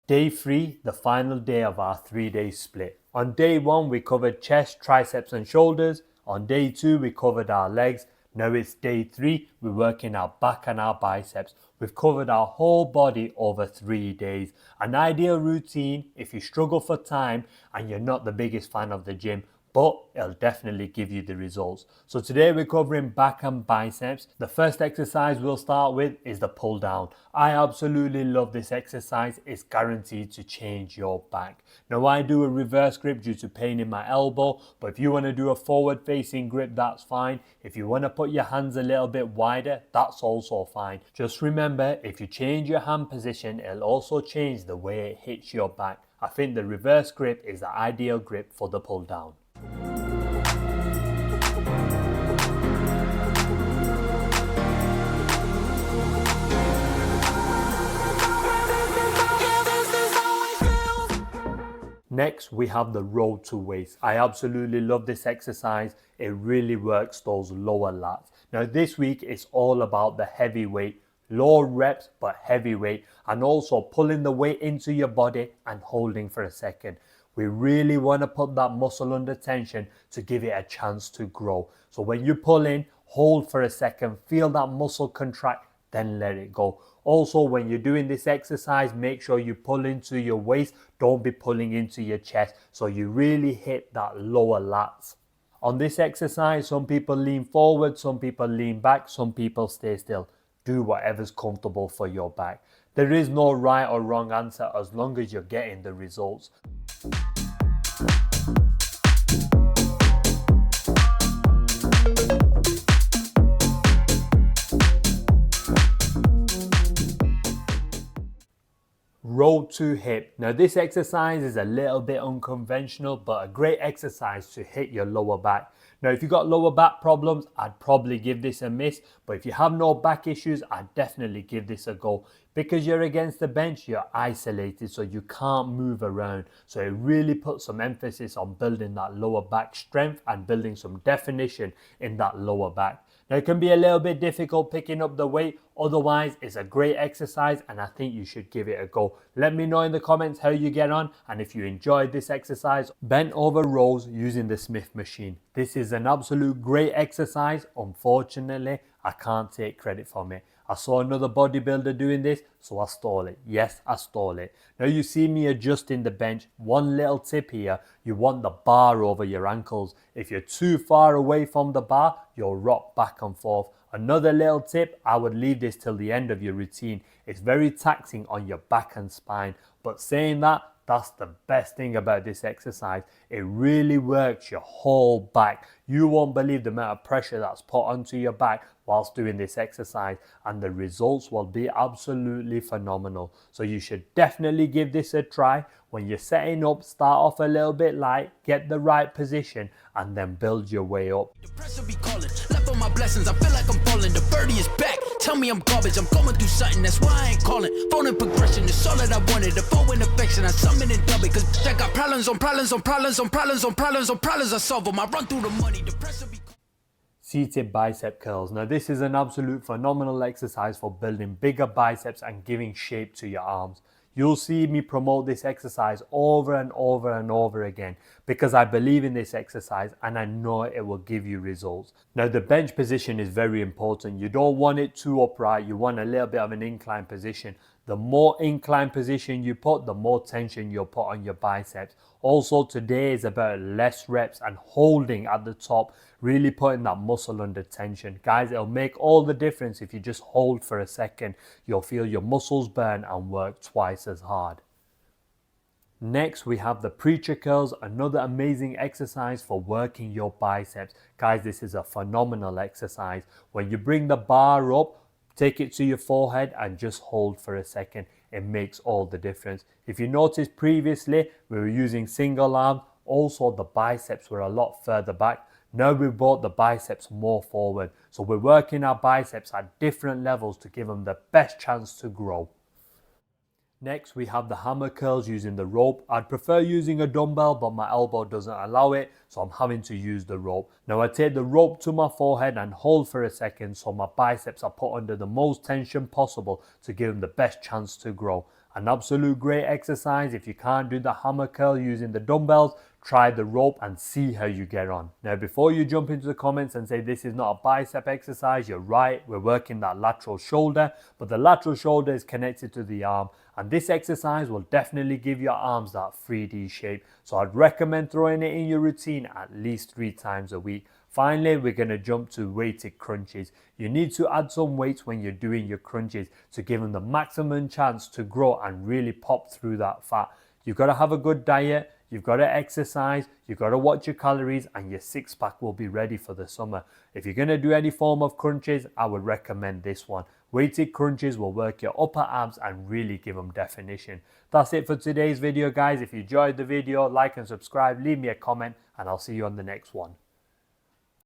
Day 3, the final day of our 3-day split. On day 1, we covered chest, triceps and shoulders. On day 2, we covered our legs. Now it's day 3, we're working our back and our biceps. We've covered our whole body over 3 days. An ideal routine if you struggle for time and you're not the biggest fan of the gym, but it'll definitely give you the results. So today we're covering back and biceps. The first exercise we'll start with is the pull down. I absolutely love this exercise. It's guaranteed to change your back. Now I do a reverse grip due to pain in my elbow, but if you want to do a forward facing grip, that's fine. If you want to put your hands a little bit wider, that's also fine. Just remember, if you change your hand position, it'll also change the way it hits your back. I think the reverse grip is the ideal grip for the pull down. Next, we have the row to waist. I absolutely love this exercise. It really works those lower lats. Now this week, it's all about the heavy weight, low reps, but heavy weight, and also pulling the weight into your body and holding for a second. We really want to put that muscle under tension to give it a chance to grow. So when you pull in, hold for a second, feel that muscle contract, then let it go. Also, when you're doing this exercise, make sure you pull into your waist. Don't be pulling into your chest. So you really hit that lower lats. On this exercise, some people lean forward, some people lean back, some people stay still. Do whatever's comfortable for your back. There is no right or wrong answer as long as you're getting the results. Row to hip. Now this exercise is a little bit unconventional, but a great exercise to hit your lower back. Now if you've got lower back problems, I'd probably give this a miss, but if you have no back issues, I'd definitely give this a go. Because you're against the bench, you're isolated, so you can't move around. So it really puts some emphasis on building that lower back strength and building some definition in that lower back. Now it can be a little bit difficult picking up the weight, otherwise it's a great exercise and I think you should give it a go. Let me know in the comments how you get on and if you enjoyed this exercise. Bent over rows using the Smith machine. This is an absolute great exercise. Unfortunately, I can't take credit from it. I saw another bodybuilder doing this, so I stole it. Yes, I stole it. Now you see me adjusting the bench. One little tip here, you want the bar over your ankles. If you're too far away from the bar, you'll rock back and forth. Another little tip, I would leave this till the end of your routine. It's very taxing on your back and spine. But saying that, that's the best thing about this exercise. It really works your whole back. You won't believe the amount of pressure that's put onto your back whilst doing this exercise, and the results will be absolutely phenomenal. So you should definitely give this a try. When you're setting up, start off a little bit light, get the right position, and then build your way up. The pressure be calling, left on my blessings, I feel like I'm falling, the birdie is back. Tell me I'm garbage, I'm going through something, that's why I ain't calling. Phone and progression is all that I wanted, the phone affection, I summon and dub it, cause I got problems on problems on problems on problems on problems on problems, I solve them, I run through the money, the pressure be seated bicep curls. Now this is an absolute phenomenal exercise for building bigger biceps and giving shape to your arms. You'll see me promote this exercise over and over and over again because I believe in this exercise and I know it will give you results. Now the bench position is very important. You don't want it too upright. You want a little bit of an inclined position. The more inclined position you put, the more tension you'll put on your biceps. Also today is about less reps and holding at the top, really putting that muscle under tension. Guys, it'll make all the difference if you just hold for a second. You'll feel your muscles burn and work twice as hard. Next, we have the preacher curls, another amazing exercise for working your biceps. Guys, this is a phenomenal exercise. When you bring the bar up, take it to your forehead and just hold for a second. It makes all the difference. If you noticed previously, we were using single arm. Also, the biceps were a lot further back. Now we've brought the biceps more forward. So we're working our biceps at different levels to give them the best chance to grow. Next, we have the hammer curls using the rope. I'd prefer using a dumbbell, but my elbow doesn't allow it, so I'm having to use the rope. Now I take the rope to my forehead and hold for a second so my biceps are put under the most tension possible to give them the best chance to grow. An absolute great exercise. If you can't do the hammer curl using the dumbbells, try the rope and see how you get on. Now, before you jump into the comments and say this is not a bicep exercise, you're right, we're working that lateral shoulder, but the lateral shoulder is connected to the arm, and this exercise will definitely give your arms that 3D shape. So I'd recommend throwing it in your routine at least 3 times a week. Finally, we're going to jump to weighted crunches. You need to add some weights when you're doing your crunches to give them the maximum chance to grow and really pop through that fat. You've got to have a good diet, you've got to exercise, you've got to watch your calories, and your six pack will be ready for the summer. If you're going to do any form of crunches, I would recommend this one. Weighted crunches will work your upper abs and really give them definition. That's it for today's video, guys. If you enjoyed the video, like and subscribe, leave me a comment, and I'll see you on the next one.